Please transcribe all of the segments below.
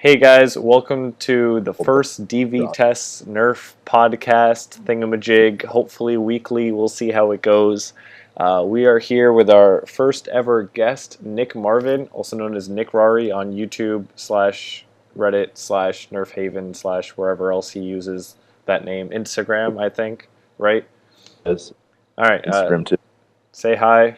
Hey guys, welcome to the first DV Tests Nerf podcast thingamajig. Hopefully weekly, we'll see how it goes. We are here with our first ever guest, Nick Marvin, also known as Nickrarri on YouTube slash Reddit slash Nerf Haven slash wherever else he uses that name. Instagram, I think, right? Yes, All right, Instagram too. say hi.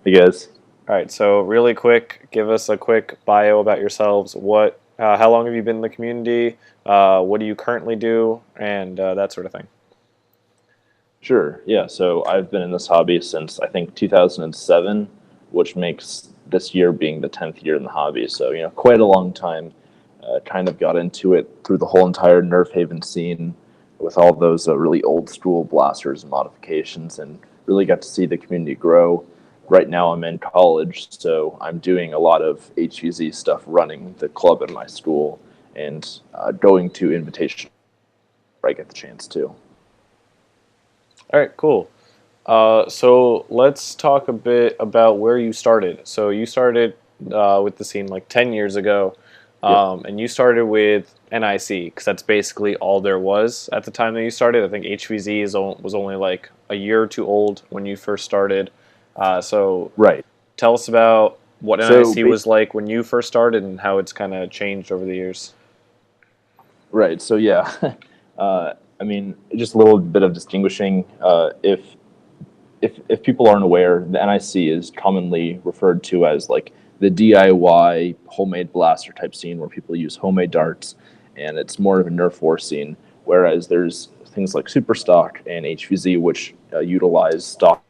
Hey guys. All right, so really quick, give us a quick bio about yourselves. How long have you been in the community? What do you currently do, and that sort of thing. Sure. Yeah. So I've been in this hobby since I think 2007, which makes this year being the 10th year in the hobby. So quite a long time. Kind of got into it through the whole entire Nerf Haven scene with all those really old school blasters and modifications, and really got to see the community grow. Right now I'm in college, so I'm doing a lot of HVZ stuff, running the club at my school, and going to invitation where I get the chance to. All right, cool. So let's talk a bit about where you started. So you started with the scene like 10 years ago, Yeah. and you started with NIC because that's basically all there was at the time that you started. I think HVZ was only like a year or two old when you first started. So Right. tell us about what So, NIC was like when you first started and how it's kind of changed over the years. right. So yeah, I mean, just a little bit of distinguishing. If people aren't aware, the NIC is commonly referred to as like the DIY homemade blaster type scene where people use homemade darts, and it's more of a Nerf war scene. Whereas there's things like Superstock and HVZ, which utilize stock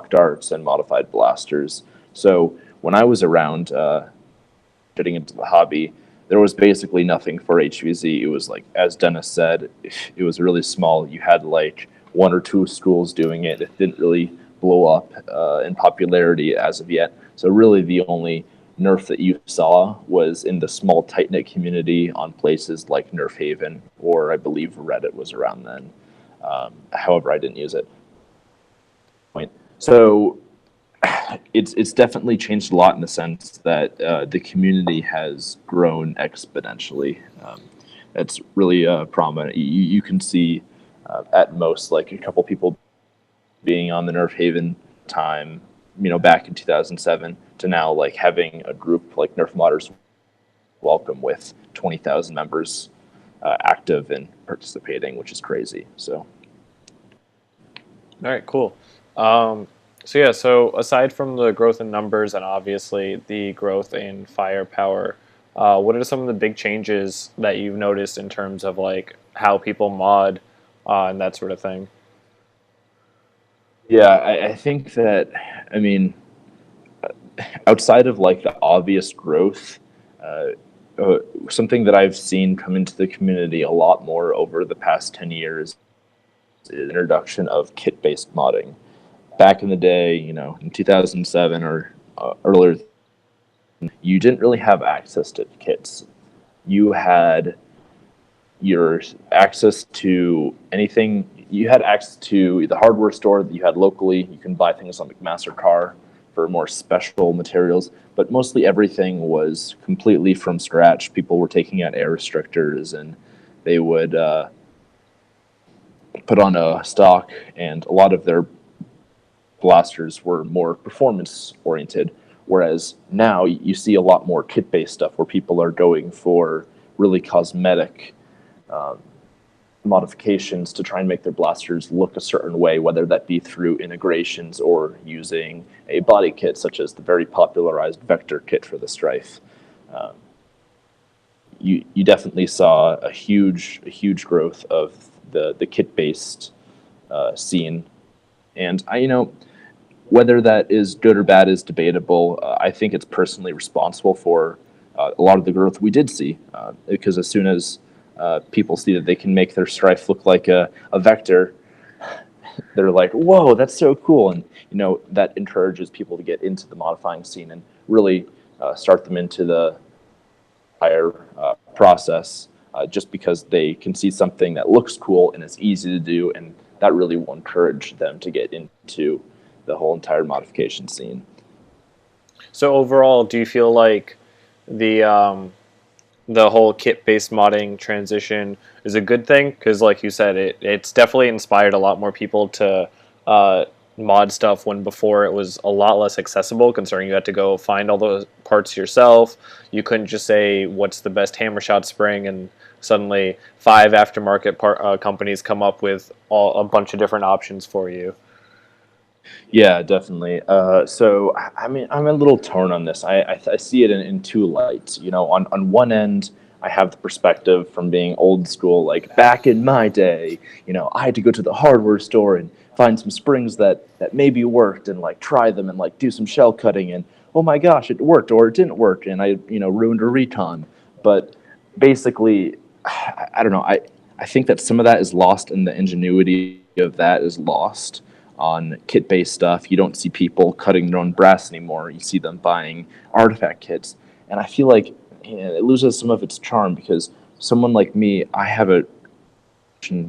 darts and modified blasters. So when I was around, getting into the hobby, there was basically nothing for HVZ. It was like, as Dennis said, it was really small. You had like one or two schools doing it. It didn't really blow up in popularity as of yet. So really, the only Nerf that you saw was in the small, tight knit community on places like Nerf Haven, or I believe Reddit was around then. However, I didn't use it. So it's definitely changed a lot in the sense that the community has grown exponentially. That's really prominent. You can see at most like a couple people being on the Nerf Haven time, back in 2007 to now like having a group like Nerf Modders Welcome with 20,000 members active and participating, which is crazy. So. All right, cool. So aside from the growth in numbers and obviously the growth in firepower, what are some of the big changes that you've noticed in terms of like how people mod and that sort of thing? Yeah, I think that, I mean, outside of like the obvious growth, uh, something that I've seen come into the community a lot more over the past 10 years is the introduction of kit-based modding. Back in the day, in 2007 or earlier, you didn't really have access to kits. You had your access to anything. You had access to the hardware store that you had locally. You can buy things on McMaster-Carr for more special materials, but mostly everything was completely from scratch. People were taking out air restrictors, and they would put on a stock, and a lot of their blasters were more performance oriented. Whereas now you see a lot more kit based stuff where people are going for really cosmetic modifications to try and make their blasters look a certain way, whether that be through integrations or using a body kit, such as the very popularized Vector kit for the Strife. Um, you definitely saw a huge growth of the kit based scene, and whether that is good or bad is debatable. I think it's personally responsible for a lot of the growth we did see, because as soon as people see that they can make their Strife look like a vector, they're like, whoa, that's so cool. And, that encourages people to get into the modifying scene and really start them into the higher process, just because they can see something that looks cool and is easy to do. And that really will encourage them to get into the whole entire modification scene. So overall, do you feel like the the whole kit-based modding transition is a good thing because, like you said, it's definitely inspired a lot more people to mod stuff when before it was a lot less accessible, considering you had to go find all those parts yourself. You couldn't just say, what's the best hammer shot spring, and suddenly 5 aftermarket companies come up with a bunch of different options for you. Yeah, definitely. So, I mean, I'm a little torn on this. I see it in two lights. You know, on one end, I have the perspective from being old school, like back in my day, you know, I had to go to the hardware store and find some springs that maybe worked and like try them and like do some shell cutting and oh my gosh, it worked or it didn't work and I, you know, ruined a recon. But basically, I don't know. I think that some of that is lost and the ingenuity of that is lost on kit-based stuff. You don't see people cutting their own brass anymore. You see them buying artifact kits. And I feel like it loses some of its charm because someone like me, I have a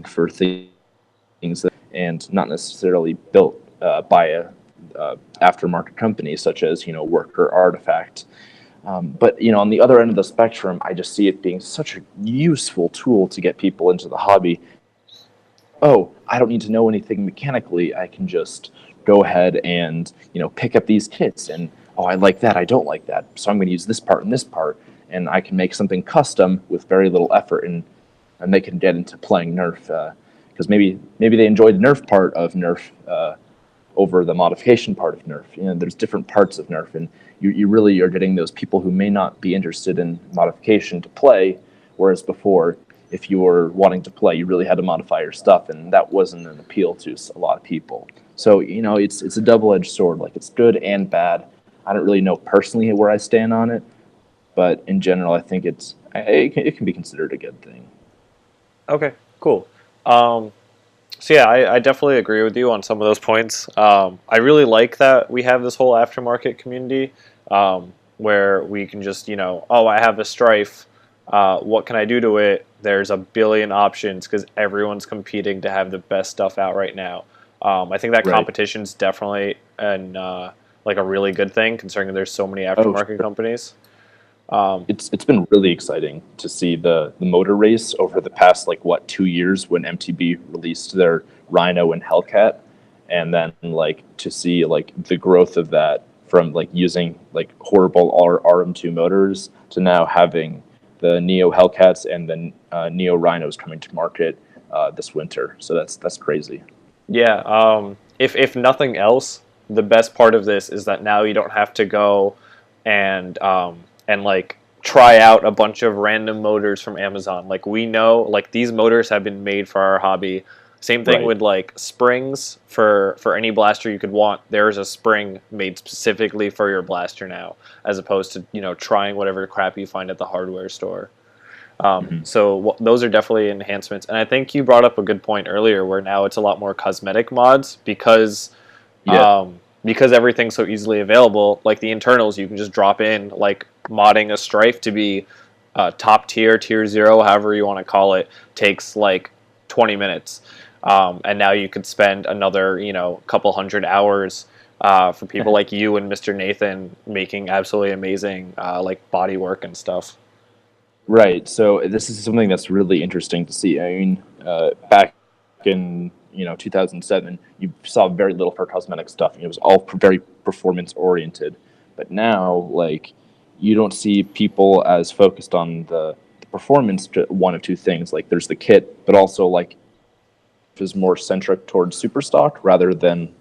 for things that, and not necessarily built by a aftermarket company such as, you know, Worker Artifact. But, you know, on the other end of the spectrum, I just see it being such a useful tool to get people into the hobby. Oh, I don't need to know anything mechanically. I can just go ahead and, you know, pick up these kits and, oh, I like that. I don't like that. So I'm going to use this part and this part. And I can make something custom with very little effort. And they can get into playing Nerf because maybe they enjoy the Nerf part of Nerf over the modification part of Nerf. You know, there's different parts of Nerf. And you really are getting those people who may not be interested in modification to play, whereas before, if you were wanting to play, you really had to modify your stuff, and that wasn't an appeal to a lot of people. So, you know, it's a double-edged sword. Like, it's good and bad. I don't really know personally where I stand on it, but in general, I think it can be considered a good thing. Okay, cool. So yeah, I definitely agree with you on some of those points. I really like that we have this whole aftermarket community where we can just, you know, oh, I have a Strife. What can I do to it? There's a billion options because everyone's competing to have the best stuff out right now. I think that competition's definitely like a really good thing considering there's so many aftermarket companies. It's been really exciting to see the motor race over the past 2 years when MTB released their Rhino and Hellcat, and then to see the growth of that from using horrible RM2 motors to now having the Neo Hellcats and the Neo Rhinos coming to market this winter. So that's crazy. Yeah. If nothing else, the best part of this is that now you don't have to go and try out a bunch of random motors from Amazon. We know these motors have been made for our hobby. Same thing with springs for any blaster you could want. There's a spring made specifically for your blaster now, as opposed to trying whatever crap you find at the hardware store. So those are definitely enhancements. And I think you brought up a good point earlier, where now it's a lot more cosmetic mods because everything's so easily available. Like the internals, you can just drop in, modding a Strife to be top tier, tier 0, however you want to call it, takes 20 minutes. And now you could spend another, couple hundred hours for people like you and Mr. Nathan making absolutely amazing body work and stuff. Right. So this is something that's really interesting to see. I mean, back in 2007, you saw very little for cosmetic stuff. It was all very performance oriented. But now, you don't see people as focused on the performance. One of two things: there's the kit, but also is more centric towards Superstock rather than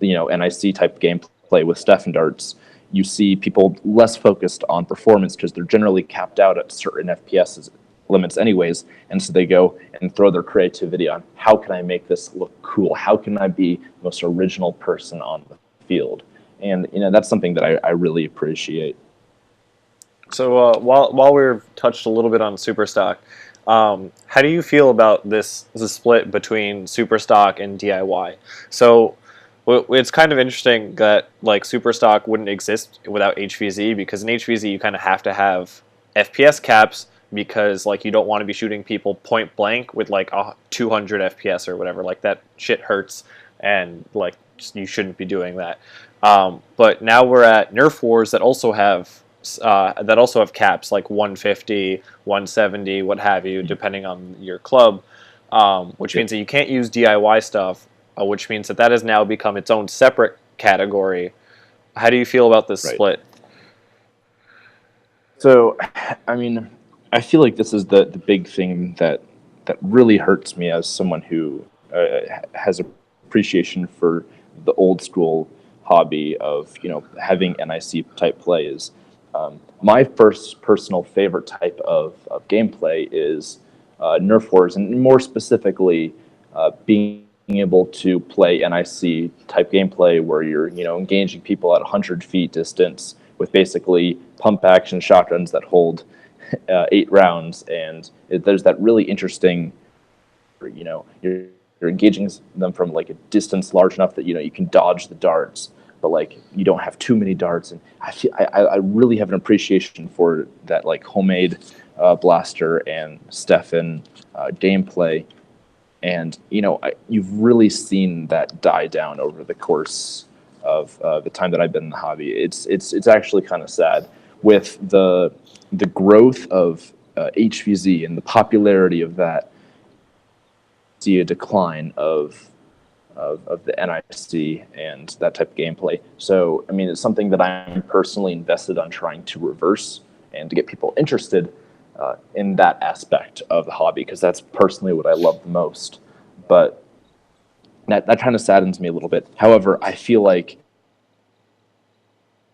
NIC type gameplay with Stefan darts. You see people less focused on performance because they're generally capped out at certain FPS limits anyways, and so they go and throw their creativity on how can I make this look cool? How can I be the most original person on the field? And that's something that I really appreciate. So while we've touched a little bit on Superstock, how do you feel about this split between Superstock and DIY? So it's kind of interesting that Superstock wouldn't exist without HVZ, because in HVZ you kind of have to have FPS caps, because you don't want to be shooting people point blank with 200 FPS or whatever. That shit hurts, and you shouldn't be doing that. But now we're at Nerf Wars that also have that also have caps like 150, 170, what have you, depending on your club, which means that you can't use DIY stuff, which means that has now become its own separate category. How do you feel about this split? So, I mean, I feel like this is the big thing that really hurts me as someone who has appreciation for the old school hobby of having NIC type plays. My first personal favorite type of gameplay is Nerf wars, and more specifically, being able to play NIC type gameplay where you're engaging people at 100 feet distance with basically pump action shotguns that hold 8 rounds, and there's that really interesting, you're engaging them from like a distance large enough that you can dodge the darts, but like you don't have too many darts. And I really have an appreciation for that like homemade blaster and Stefan gameplay, and you've really seen that die down over the course of the time that I've been in the hobby. It's actually kind of sad with the growth of HVZ and the popularity of that. See a decline of the NIC and that type of gameplay. So I mean, it's something that I'm personally invested on trying to reverse and to get people interested in that aspect of the hobby, because that's personally what I love the most. But that kind of saddens me a little bit. However, I feel like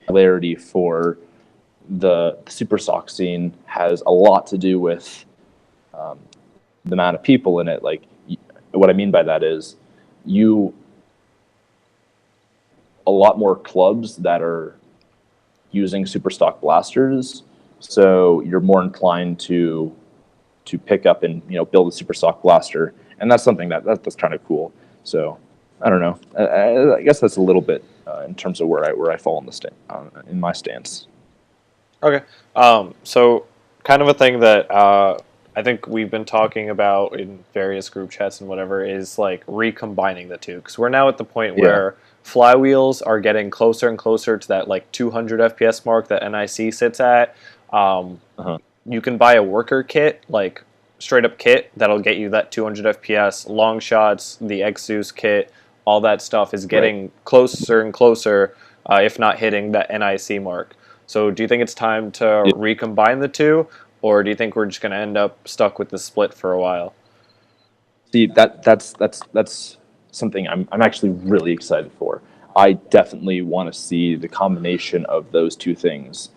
popularity for the Superstock scene has a lot to do with the amount of people in it. Like, what I mean by that is a lot more clubs that are using Superstock blasters, so you're more inclined to pick up and build a Superstock blaster, and that's something that's kind of cool. So I don't know. I guess that's a little bit in terms of where I fall in my stance. Okay. So kind of a thing that I think we've been talking about in various group chats and whatever is like recombining the two, because we're now at the point where flywheels are getting closer and closer to that like 200 FPS mark that NIC sits at. You can buy a worker kit, like straight up kit, that'll get you that 200 FPS. Long shots, the Exus kit, all that stuff is getting closer and closer, if not hitting that NIC mark. So do you think it's time to recombine the two, or do you think we're just going to end up stuck with the split for a while? See, that's something I'm actually really excited for. I definitely want to see the combination of those two things.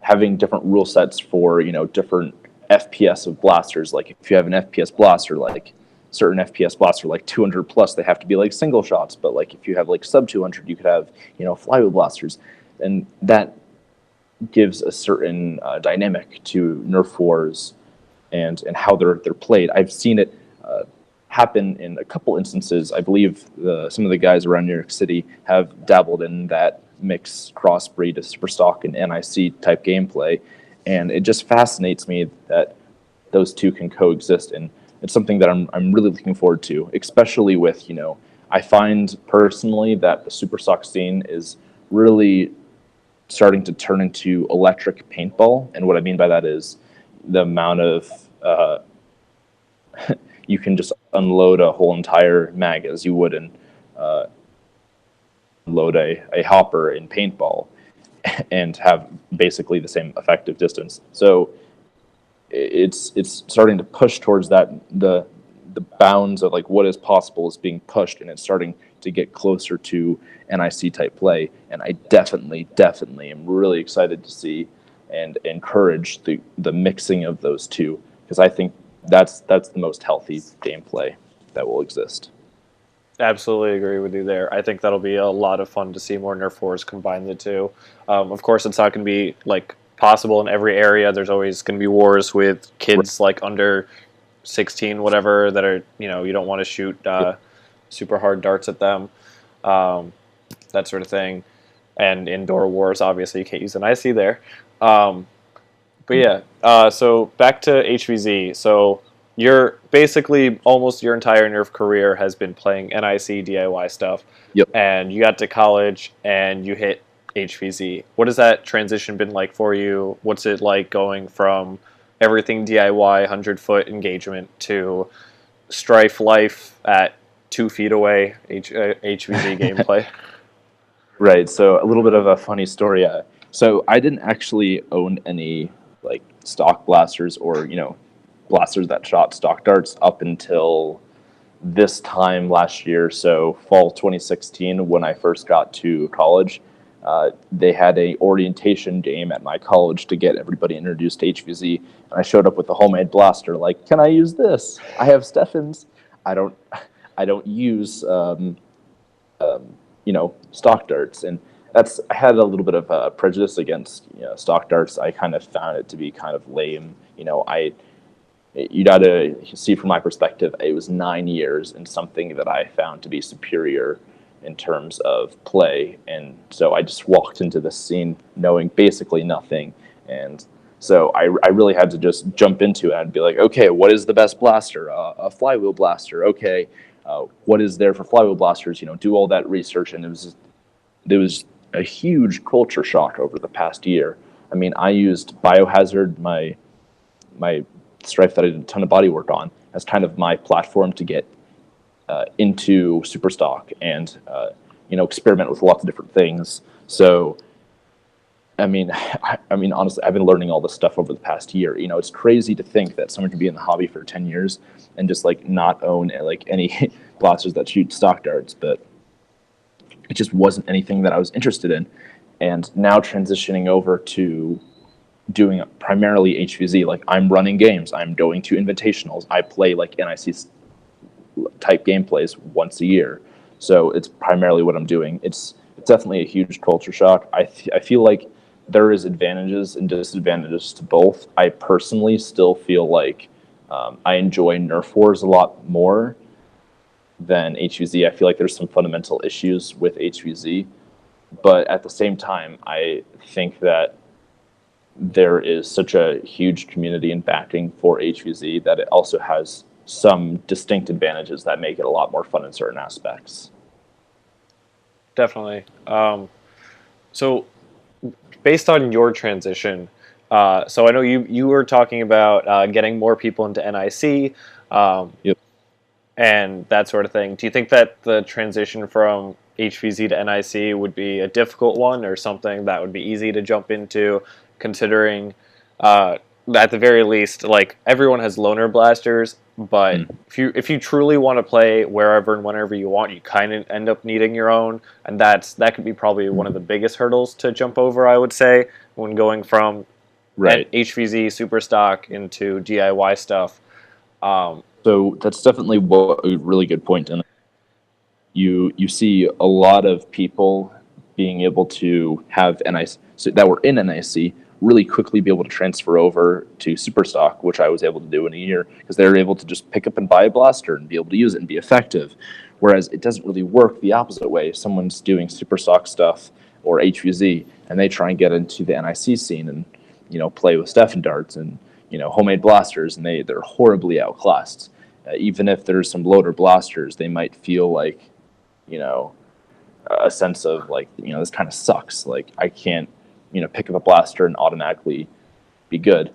Having different rule sets for different FPS of blasters. Like if you have an FPS blaster, like certain FPS blaster like 200 plus, they have to be like single shots. But like if you have like sub 200, you could have flywheel blasters, and that gives a certain dynamic to Nerf wars and how they're played. I've seen it happen in a couple instances. I believe some of the guys around New York City have dabbled in that mix crossbreed of Superstock and NIC type gameplay, and it just fascinates me that those two can coexist, and it's something that I'm really looking forward to, especially with I find personally that the Superstock scene is really starting to turn into electric paintball. And what I mean by that is the amount of you can just unload a whole entire mag as you would in load a hopper in paintball and have basically the same effective distance. So it's starting to push towards that. The bounds of like what is possible is being pushed, and it's starting to get closer to NIC type play. And I definitely am really excited to see and encourage the mixing of those two, because I think that's the most healthy gameplay that will exist. Absolutely agree with you there. I think that'll be a lot of fun to see more Nerf wars combine the two. Of course, it's not going to be like possible in every area. There's always going to be wars with kids like under 16, whatever, that are you don't want to shoot super hard darts at them, that sort of thing. And indoor wars, obviously, you can't use an IC there. But yeah, so back to HVZ. So you're basically almost your entire Nerf career has been playing NIC DIY stuff. Yep. And you got to college and you hit HVZ. What has that transition been like for you? What's it like going from everything DIY 100-foot engagement to Strife life at 2 feet away HVZ gameplay? Right. So a little bit of a funny story. So I didn't actually own any like stock blasters or blasters that shot stock darts up until this time last year. So fall 2016, when I first got to college, they had a orientation game at my college to get everybody introduced to HVZ, and I showed up with a homemade blaster. Like, can I use this? I have Steffens. I don't use stock darts, and I had a little bit of prejudice against stock darts. I kind of found it to be kind of lame. You got to see from my perspective, it was 9 years in something that I found to be superior in terms of play, and so I just walked into the scene knowing basically nothing, and so I really had to just jump into it and be like, okay, what is the best blaster? A flywheel blaster. Okay, what is there for flywheel blasters? Do all that research, and there was a huge culture shock over the past year. I mean, I used Biohazard, my Strife that I did a ton of body work on, as kind of my platform to get into Superstock and experiment with lots of different things. So, I mean, honestly, I've been learning all this stuff over the past year. It's crazy to think that someone can be in the hobby for 10 years and just like not own like any blasters that shoot stock darts, but it just wasn't anything that I was interested in. And now transitioning over to doing primarily HVZ, like I'm running games, I'm going to invitationals, I play like NIC type gameplays once a year. So it's primarily what I'm doing. It's definitely a huge culture shock. I feel like there is advantages and disadvantages to both. I personally still feel like I enjoy Nerf wars a lot more than HVZ. I feel like there's some fundamental issues with HVZ, but at the same time, I think that there is such a huge community and backing for HVZ that it also has some distinct advantages that make it a lot more fun in certain aspects. Definitely. So based on your transition, so I know you were talking about getting more people into NIC, Yep. and that sort of thing. Do you think that the transition from HVZ to NIC would be a difficult one, or something that would be easy to jump into, considering at the very least, like, everyone has loaner blasters, but if you truly want to play wherever and whenever you want, you kind of end up needing your own, and that could be probably one of the biggest hurdles to jump over, I would say, when going from HVZ Superstock into DIY stuff. So that's definitely a really good point, and you see a lot of people being able to have NIC that were in NIC really quickly be able to transfer over to Superstock, which I was able to do in a year, because they were able to just pick up and buy a blaster and be able to use it and be effective. Whereas it doesn't really work the opposite way. If someone's doing Superstock stuff or HVZ and they try and get into the NIC scene and play with Steffen darts and homemade blasters, and they're horribly outclassed. Even if there's some loader blasters, they might feel like a sense of like this kind of sucks. Like I can't pick up a blaster and automatically be good.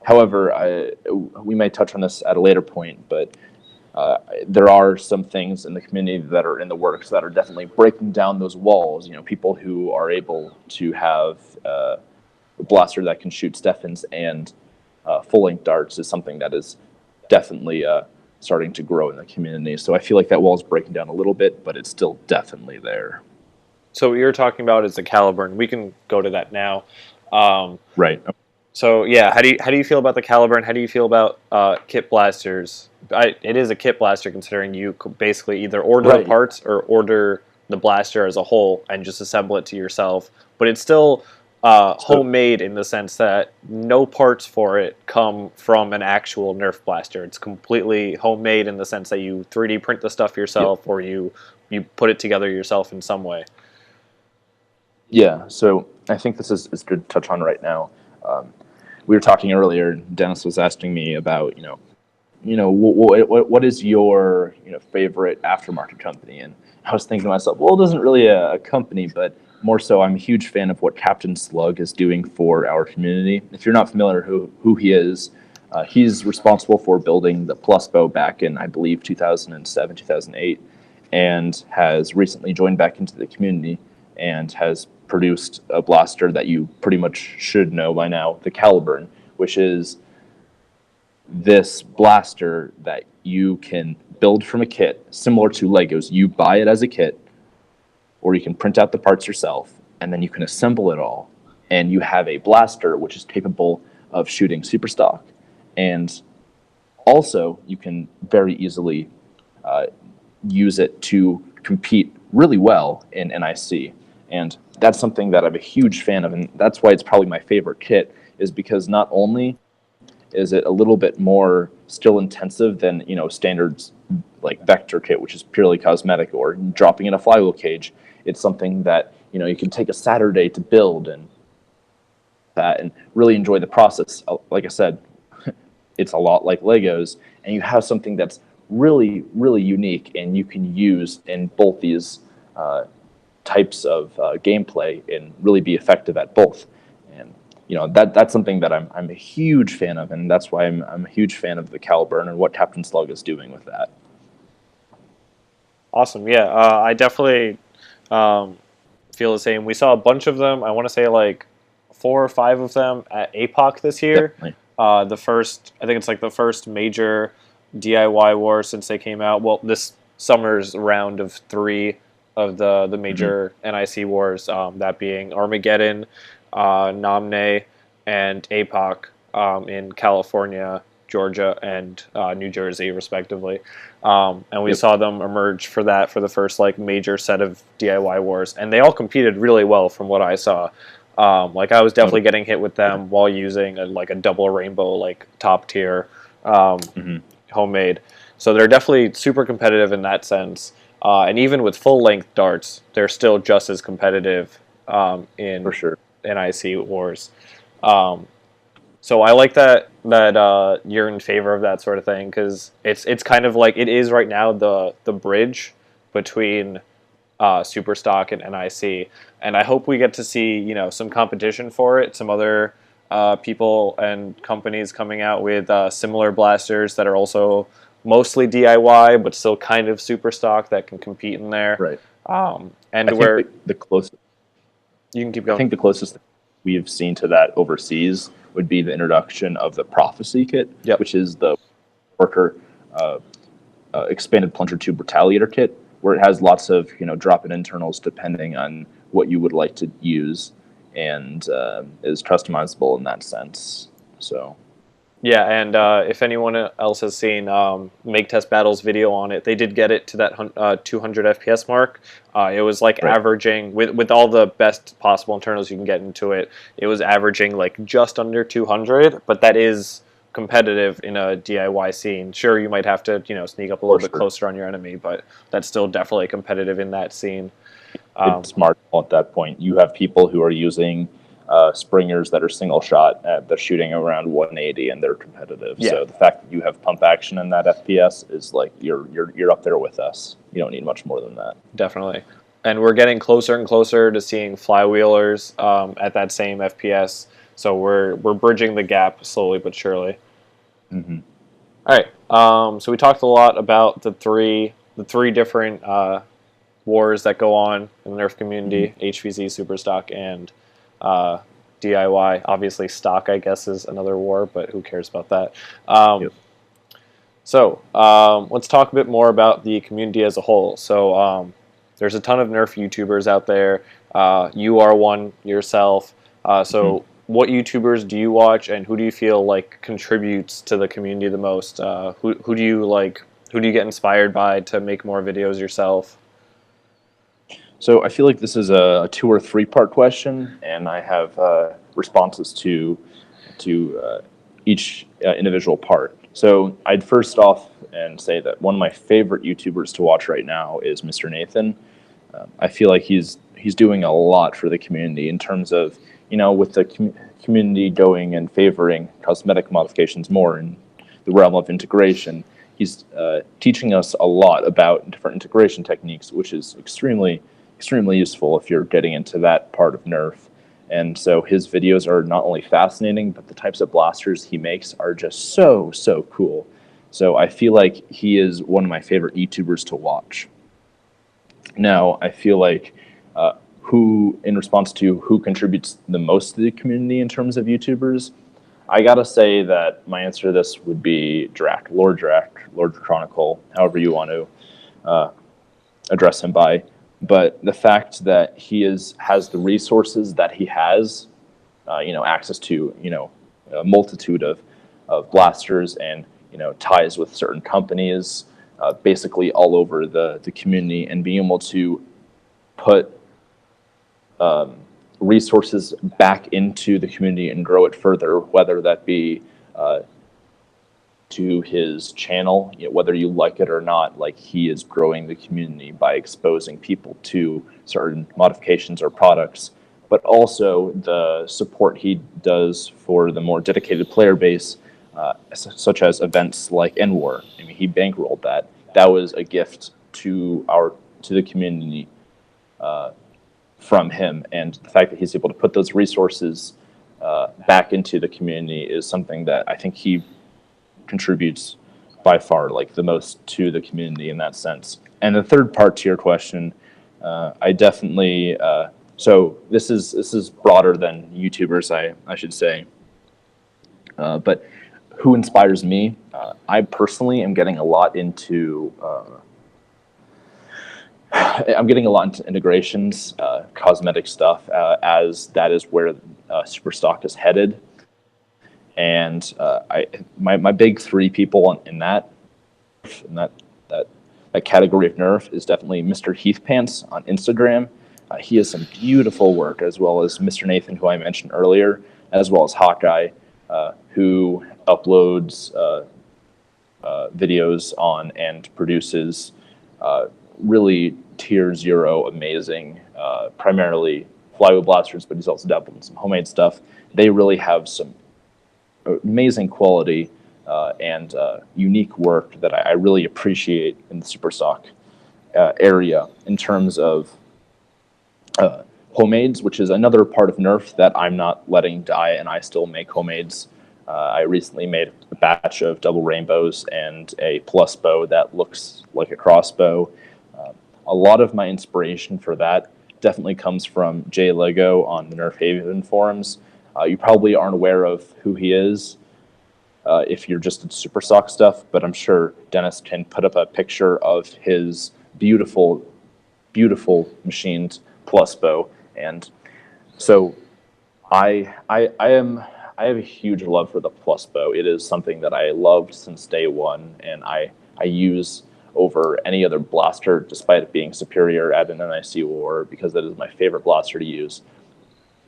However, we may touch on this at a later point, but there are some things in the community that are in the works that are definitely breaking down those walls. People who are able to have a blaster that can shoot Steffens and full-length darts is something that is definitely starting to grow in the community. So I feel like that wall is breaking down a little bit, but it's still definitely there. So what you're talking about is the Caliburn. We can go to that now. Right. So yeah, how do you feel about the Caliburn? How do you feel about kit blasters? It is a kit blaster, considering you could basically either order the parts or order the blaster as a whole and just assemble it to yourself. But it's still homemade in the sense that no parts for it come from an actual Nerf blaster. It's completely homemade in the sense that you 3D print the stuff yourself, or you put it together yourself in some way. Yeah, so I think this is good to touch on right now. We were talking earlier, Dennis was asking me about, what is your favorite aftermarket company? And I was thinking to myself, well, it isn't really a company, but more so, I'm a huge fan of what Captain Slug is doing for our community. If you're not familiar who he is, he's responsible for building the Plus Bow back in, I believe, 2007, 2008, and has recently joined back into the community and has produced a blaster that you pretty much should know by now, the Caliburn, which is this blaster that you can build from a kit, similar to Legos. You buy it as a kit, or you can print out the parts yourself, and then you can assemble it all, and you have a blaster which is capable of shooting Superstock. And also, you can very easily use it to compete really well in NIC. And that's something that I'm a huge fan of, and that's why it's probably my favorite kit, is because not only is it a little bit more skill intensive than, standards like Vector kit, which is purely cosmetic, or dropping in a flywheel cage. It's something that, you can take a Saturday to build and really enjoy the process. Like I said, it's a lot like Legos, and you have something that's really, really unique, and you can use in both these types of gameplay and really be effective at both. And that's something that I'm a huge fan of, and that's why I'm a huge fan of the Caliburn and what Captain Slug is doing with that. Awesome. Yeah, I definitely feel the same. We saw a bunch of them. I want to say like 4 or 5 of them at APOC this year. I think it's like the first major DIY war since they came out. Well, this summer's round of 3 of the major NIC wars, that being Armageddon, Namne, and APOC in California, Georgia, and New Jersey, respectively. And we saw them emerge for the first like major set of DIY wars, and they all competed really well from what I saw. Like I was definitely getting hit with them while using a double rainbow, like top tier homemade. So they're definitely super competitive in that sense. And even with full length darts, they're still just as competitive in for sure NIC wars. So I like that you're in favor of that sort of thing, because it's kind of like it is right now the bridge between Superstock and NIC, and I hope we get to see some competition for it. Some other people and companies coming out with similar blasters that are also mostly DIY but still kind of Superstock that can compete in there. Right. And where the closest you can keep going. I think the closest we have seen to that overseas would be the introduction of the Prophecy kit, which is the worker expanded plunger tube retaliator kit, where it has lots of drop-in internals depending on what you would like to use, and is customizable in that sense. So yeah, and if anyone else has seen Make Test Battle's video on it, they did get it to that 200 FPS mark. It was like averaging, with all the best possible internals you can get into it, it was averaging like just under 200, but that is competitive in a DIY scene. Sure, you might have to sneak up a little bit closer on your enemy, but that's still definitely competitive in that scene. It's smart at that point. You have people who are using springers that are single shot, they're shooting around 180, and they're competitive. So the fact that you have pump action in that FPS is like you're up there with us. You don't need much more than that. Definitely. And we're getting closer and closer to seeing flywheelers at that same FPS. So we're bridging the gap slowly but surely. Mm-hmm. All right. So we talked a lot about the three different wars that go on in the Nerf community: HVZ, Superstock, and DIY. Obviously, stock, I guess, is another war, but who cares about that? So let's talk a bit more about the community as a whole. So there's a ton of Nerf YouTubers out there. You are one yourself. What YouTubers do you watch, and who do you feel like contributes to the community the most? Who do you like? Who do you get inspired by to make more videos yourself? So I feel like this is a 2 or 3 part question, and I have responses to each individual part. So I'd first off and say that one of my favorite YouTubers to watch right now is Mr. Nathan. I feel like he's doing a lot for the community in terms of, with the community going and favoring cosmetic modifications more in the realm of integration. He's teaching us a lot about different integration techniques, which is extremely extremely useful if you're getting into that part of Nerf. And so his videos are not only fascinating, but the types of blasters he makes are just so, so cool. So I feel like he is one of my favorite YouTubers to watch. Now, I feel like in response to who contributes the most to the community in terms of YouTubers, I gotta say that my answer to this would be Drac, Lord Chronicle, however you want to address him by. But the fact that he has the resources that he has, access to, a multitude of blasters and, ties with certain companies, basically all over the community, and being able to put resources back into the community and grow it further, whether that be to his channel, whether you like it or not, like he is growing the community by exposing people to certain modifications or products, but also the support he does for the more dedicated player base, such as events like NWAR. I mean, he bankrolled that. That was a gift to the community from him, and the fact that he's able to put those resources back into the community is something that I think he contributes by far like the most to the community in that sense. And the third part to your question, I definitely so this is broader than YouTubers, I should say, but who inspires me? I personally am getting a lot into integrations, cosmetic stuff, as that is where Superstock is headed. And my big three people in that category of Nerf is definitely Mr. Heath Pants on Instagram. He has some beautiful work, as well as Mr. Nathan, who I mentioned earlier, as well as Hawkeye, who uploads videos on and produces really tier 0 amazing, primarily flywheel blasters, but he's also dabbled in some homemade stuff. They really have some amazing quality and unique work that I really appreciate in the Superstock area in terms of homemades, which is another part of Nerf that I'm not letting die, and I still make homemades. I recently made a batch of double rainbows and a plus bow that looks like a crossbow. A lot of my inspiration for that definitely comes from Jay Lego on the Nerf Haven forums. You probably aren't aware of who he is if you're just into Superstock stuff, but I'm sure Dennis can put up a picture of his beautiful, beautiful machined plus bow. And so I have a huge love for the plus bow. It is something that I loved since day one, and I use over any other blaster, despite it being superior at an NIC war, because that is my favorite blaster to use.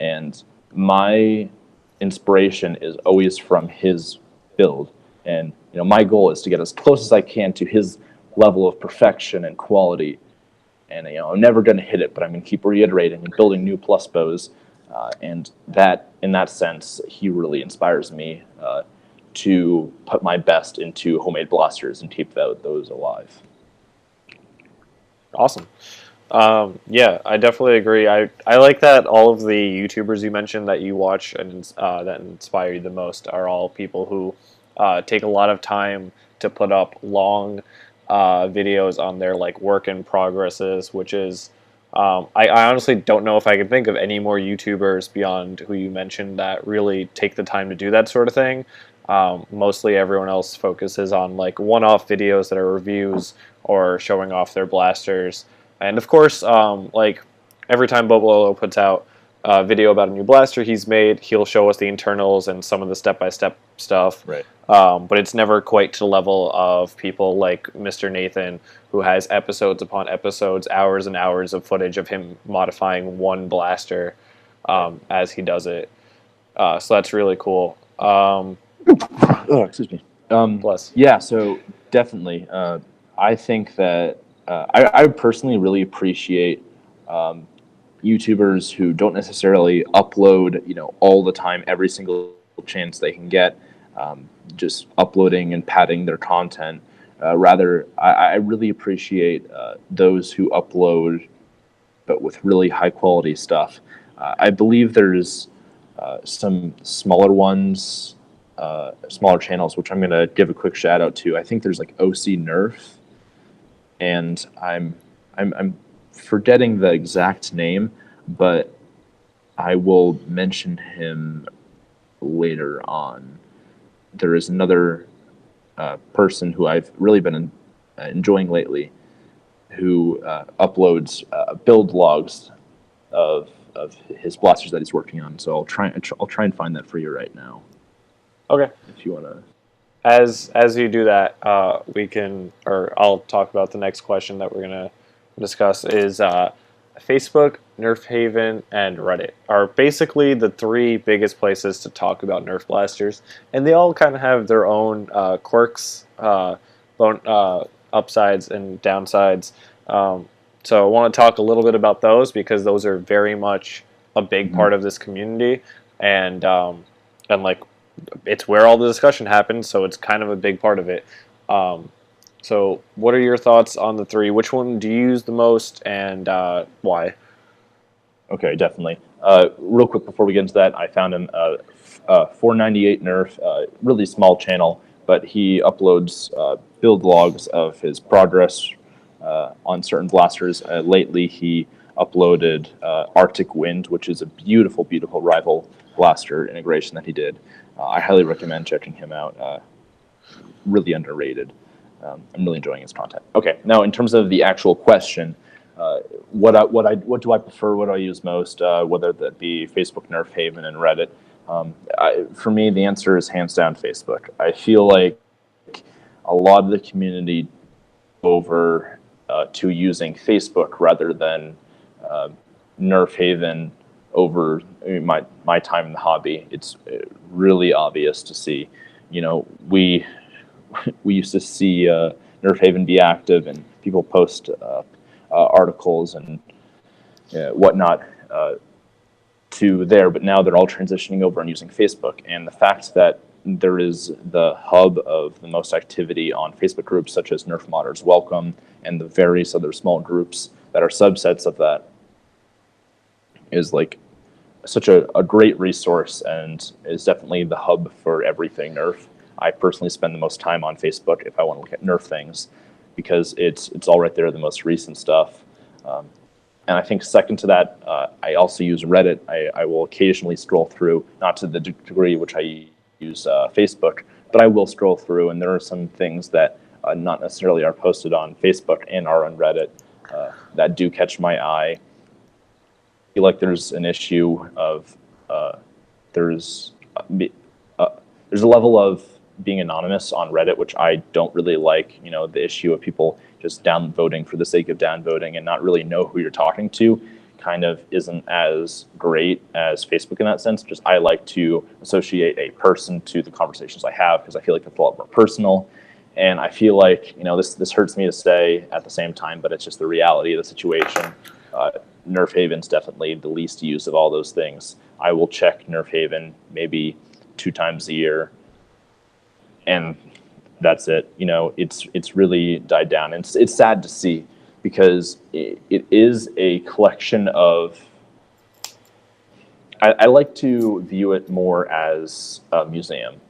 And my inspiration is always from his build, and my goal is to get as close as I can to his level of perfection and quality. And I'm never going to hit it, but I'm going to keep reiterating and building new plus bows. And that, in that sense, he really inspires me to put my best into homemade blasters and keep those alive. Awesome. Yeah, I definitely agree. I like that all of the YouTubers you mentioned that you watch and that inspire you the most are all people who take a lot of time to put up long videos on their like work in progresses, which is I honestly don't know if I can think of any more YouTubers beyond who you mentioned that really take the time to do that sort of thing. Mostly everyone else focuses on like one-off videos that are reviews or showing off their blasters. And of course, like every time Bobololo puts out a video about a new blaster he's made, he'll show us the internals and some of the step-by-step stuff. Right. But it's never quite to the level of people like Mr. Nathan, who has episodes upon episodes, hours and hours of footage of him modifying one blaster as he does it. So that's really cool. Excuse me. Bless. Yeah, so definitely. I think that I personally really appreciate YouTubers who don't necessarily upload, all the time, every single chance they can get, just uploading and padding their content. Rather, I really appreciate those who upload but with really high quality stuff. I believe there's some smaller ones, smaller channels, which I'm going to give a quick shout out to. I think there's like OC Nerf, and I'm forgetting the exact name, but I will mention him later on. There is another person who I've really been enjoying lately, who uploads build logs of his blasters that he's working on. So I'll try and find that for you right now. Okay. If you want to. As you do that, I'll talk about the next question that we're gonna discuss is Facebook, Nerf Haven, and Reddit are basically the three biggest places to talk about Nerf blasters, and they all kind of have their own quirks, upsides and downsides. So I want to talk a little bit about those because those are very much a big part of this community, and like it's where all the discussion happens. So it's kind of a big part of it. So what are your thoughts on the three? Which one do you use the most, and why? Okay, definitely. Real quick before we get into that, I found him 498 Nerf, really small channel, but he uploads build logs of his progress on certain blasters. Lately, he uploaded Arctic Wind, which is a beautiful, beautiful rival blaster integration that he did. I highly recommend checking him out. Really underrated. I'm really enjoying his content. Okay, now in terms of the actual question, what do I prefer? What do I use most? Whether that be Facebook, Nerf, Haven, and Reddit. For me, the answer is hands down Facebook. I feel like a lot of the community over to using Facebook rather than Nerf Haven over my time in the hobby. It's really obvious to see. You know, we used to see Nerf Haven be active and people post articles and whatnot to there, but now they're all transitioning over and using Facebook. And the fact that there is the hub of the most activity on Facebook groups such as Nerf Modders Welcome and the various other small groups that are subsets of that is like such a great resource and is definitely the hub for everything Nerf. I personally spend the most time on Facebook if I want to look at Nerf things because it's all right there, the most recent stuff. And I think second to that, I also use Reddit. I will occasionally scroll through, not to the degree which I use Facebook, but I will scroll through, and there are some things that not necessarily are posted on Facebook and are on Reddit that do catch my eye. I feel like there's an issue of there's a level of being anonymous on Reddit, which I don't really like. You know, the issue of people just downvoting for the sake of downvoting and not really know who you're talking to kind of isn't as great as Facebook in that sense. Just I like to associate a person to the conversations I have because I feel like it's a lot more personal. And I feel like, you know, this hurts me to say at the same time, but it's just the reality of the situation. Nerf Haven's definitely the least used of all those things. I will check Nerf Haven maybe 2 times a year, and that's it. You know, it's really died down. And it's sad to see because it is a collection of. I like to view it more as a museum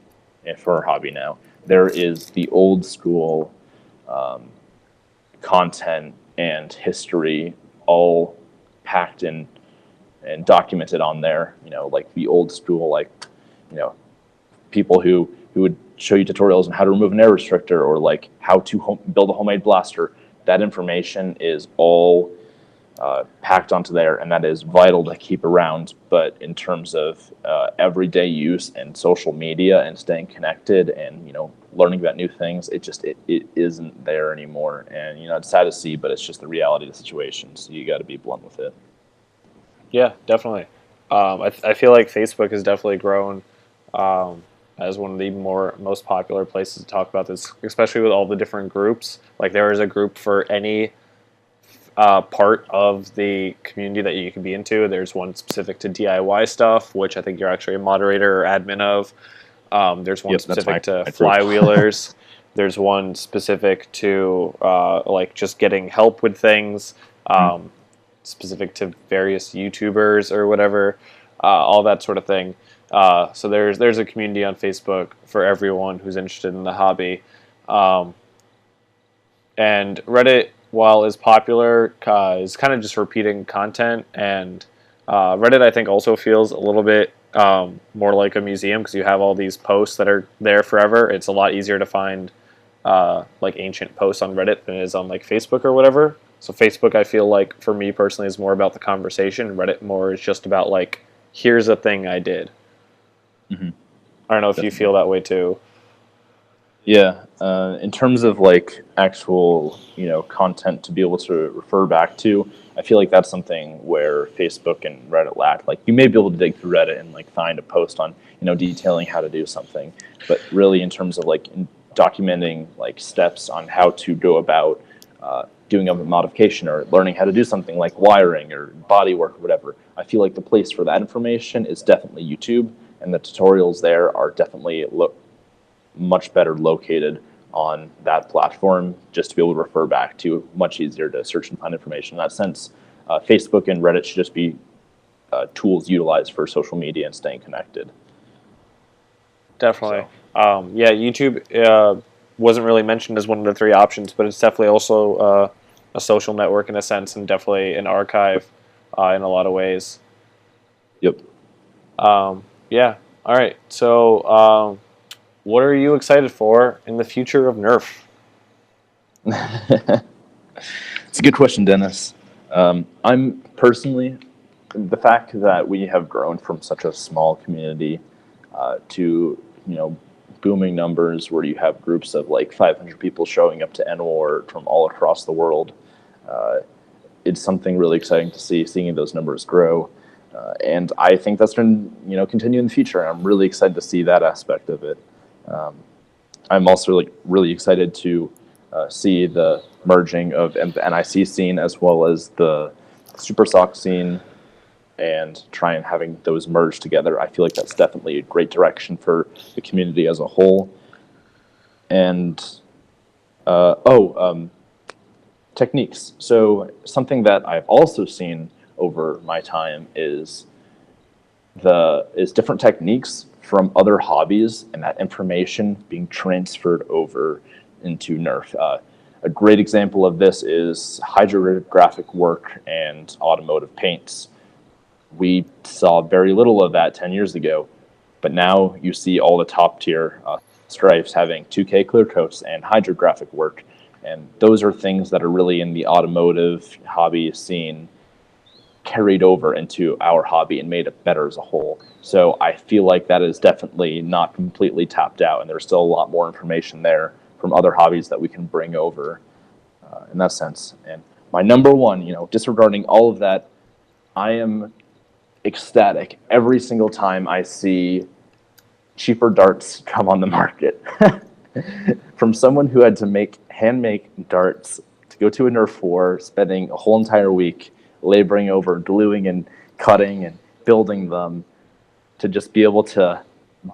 for our hobby now. There is the old school content and history all packed in and documented on there. You know, like the old school, like, you know, people who would show you tutorials on how to remove an air restrictor or like how to build a homemade blaster. That information is all packed onto there, and that is vital to keep around. But in terms of everyday use and social media and staying connected and, you know, learning about new things, it isn't there anymore. And, you know, it's sad to see, but it's just the reality of the situation. So you got to be blunt with it. Yeah, definitely. I feel like Facebook has definitely grown as one of the most popular places to talk about this, especially with all the different groups. Like there is a group for any part of the community that you can be into. There's one specific to DIY stuff, which I think you're actually a moderator or admin of. There's one specific to flywheelers. There's one specific to like just getting help with things. specific to various YouTubers or whatever, all that sort of thing. So there's a community on Facebook for everyone who's interested in the hobby. And Reddit, while is popular, is kind of just repeating content. And Reddit, I think, also feels a little bit more like a museum because you have all these posts that are there forever. It's a lot easier to find like ancient posts on Reddit than it is on like Facebook or whatever. So Facebook, I feel like for me personally, is more about the conversation. Reddit more is just about like, here's a thing I did. Mm-hmm. I don't know if you feel that way too. Yeah, in terms of like actual, content to be able to refer back to, I feel like that's something where Facebook and Reddit lack. Like you may be able to dig through Reddit and like find a post on, detailing how to do something, but really in terms of like documenting like steps on how to go about doing a modification or learning how to do something like wiring or body work or whatever, I feel like the place for that information is definitely YouTube, and the tutorials there are definitely much better located on that platform just to be able to refer back to. Much easier to search and find information in that sense. Facebook and Reddit should just be tools utilized for social media and staying connected. Definitely. So. Yeah, YouTube wasn't really mentioned as one of the three options, but it's definitely also a social network in a sense, and definitely an archive in a lot of ways. Yep. Yeah. All right. So what are you excited for in the future of Nerf? It's a good question, Dennis. I'm personally, the fact that we have grown from such a small community to, booming numbers where you have groups of like 500 people showing up to NWAR from all across the world, it's something really exciting to see, seeing those numbers grow. And I think that's going to, continue in the future. I'm really excited to see that aspect of it. I'm also really excited to see the merging of the NIC scene as well as the Superstock scene, and try and having those merge together. I feel like that's definitely a great direction for the community as a whole. And techniques. So something that I've also seen over my time is different techniques from other hobbies, and that information being transferred over into Nerf. A great example of this is hydrographic work and automotive paints. We saw very little of that 10 years ago, but now you see all the top tier stripes having 2K clear coats and hydrographic work, and those are things that are really in the automotive hobby scene carried over into our hobby and made it better as a whole. So I feel like that is definitely not completely tapped out, and there's still a lot more information there from other hobbies that we can bring over in that sense. And my number one, disregarding all of that, I am ecstatic every single time I see cheaper darts come on the market. From someone who had to hand-make darts to go to a Nerf war, spending a whole entire week laboring over gluing and cutting and building them, to just be able to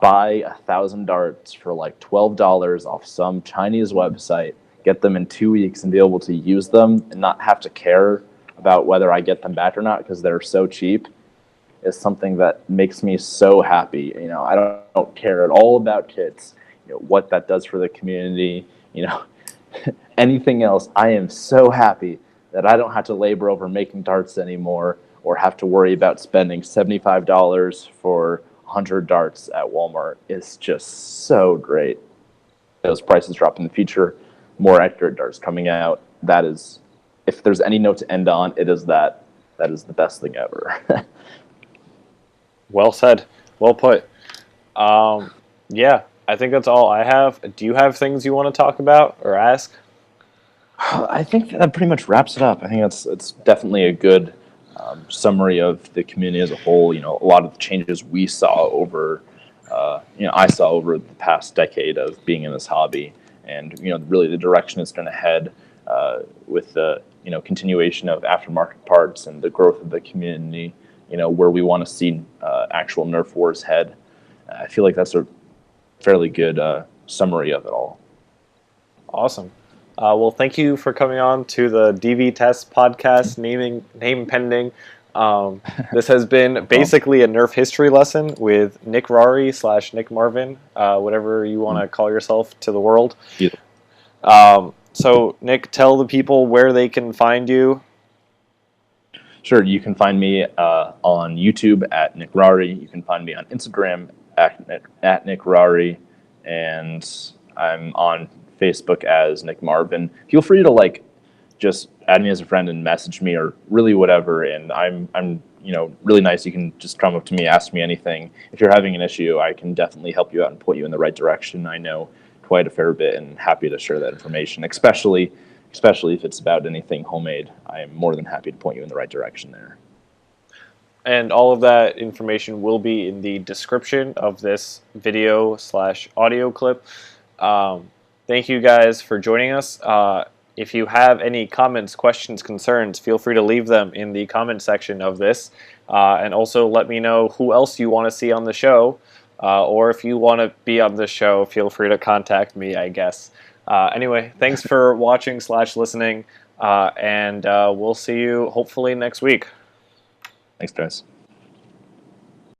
buy 1,000 darts for like $12 off some Chinese website, get them in 2 weeks and be able to use them and not have to care about whether I get them back or not because they're so cheap, is something that makes me so happy. I don't care at all about kits, what that does for the community, anything else. I am so happy that I don't have to labor over making darts anymore or have to worry about spending $75 for 100 darts at Walmart. It's just so great. Those prices drop in the future, more accurate darts coming out. That is, if there's any note to end on, it is that. That is the best thing ever. Well said. Well put. Yeah, I think that's all I have. Do you have things you want to talk about or ask? I think that pretty much wraps it up. I think it's definitely a good summary of the community as a whole. A lot of the changes we saw over, I saw over the past decade of being in this hobby, and really the direction it's going to head with the continuation of aftermarket parts and the growth of the community. Where we want to see actual Nerf wars head. I feel like that's a fairly good summary of it all. Awesome. Well, thank you for coming on to the DV Test podcast, name pending. This has been basically a Nerf history lesson with Nickrarri / Nick Marvin, whatever you want to call yourself to the world. So, Nick, tell the people where they can find you. Sure, you can find me on YouTube at Nickrarri. You can find me on Instagram at Nickrarri, and I'm on Facebook as Nick Marvin. Feel free to just add me as a friend and message me, or really whatever. And I'm really nice. You can just come up to me, ask me anything. If you're having an issue, I can definitely help you out and point you in the right direction. I know quite a fair bit, and happy to share that information, especially if it's about anything homemade. I am more than happy to point you in the right direction there. And all of that information will be in the description of this video / audio clip. Thank you guys for joining us. If you have any comments, questions, concerns, feel free to leave them in the comment section of this. And also let me know who else you want to see on the show. Or if you want to be on the show, feel free to contact me, I guess. Anyway, thanks for watching / listening. And we'll see you hopefully next week. Thanks, guys.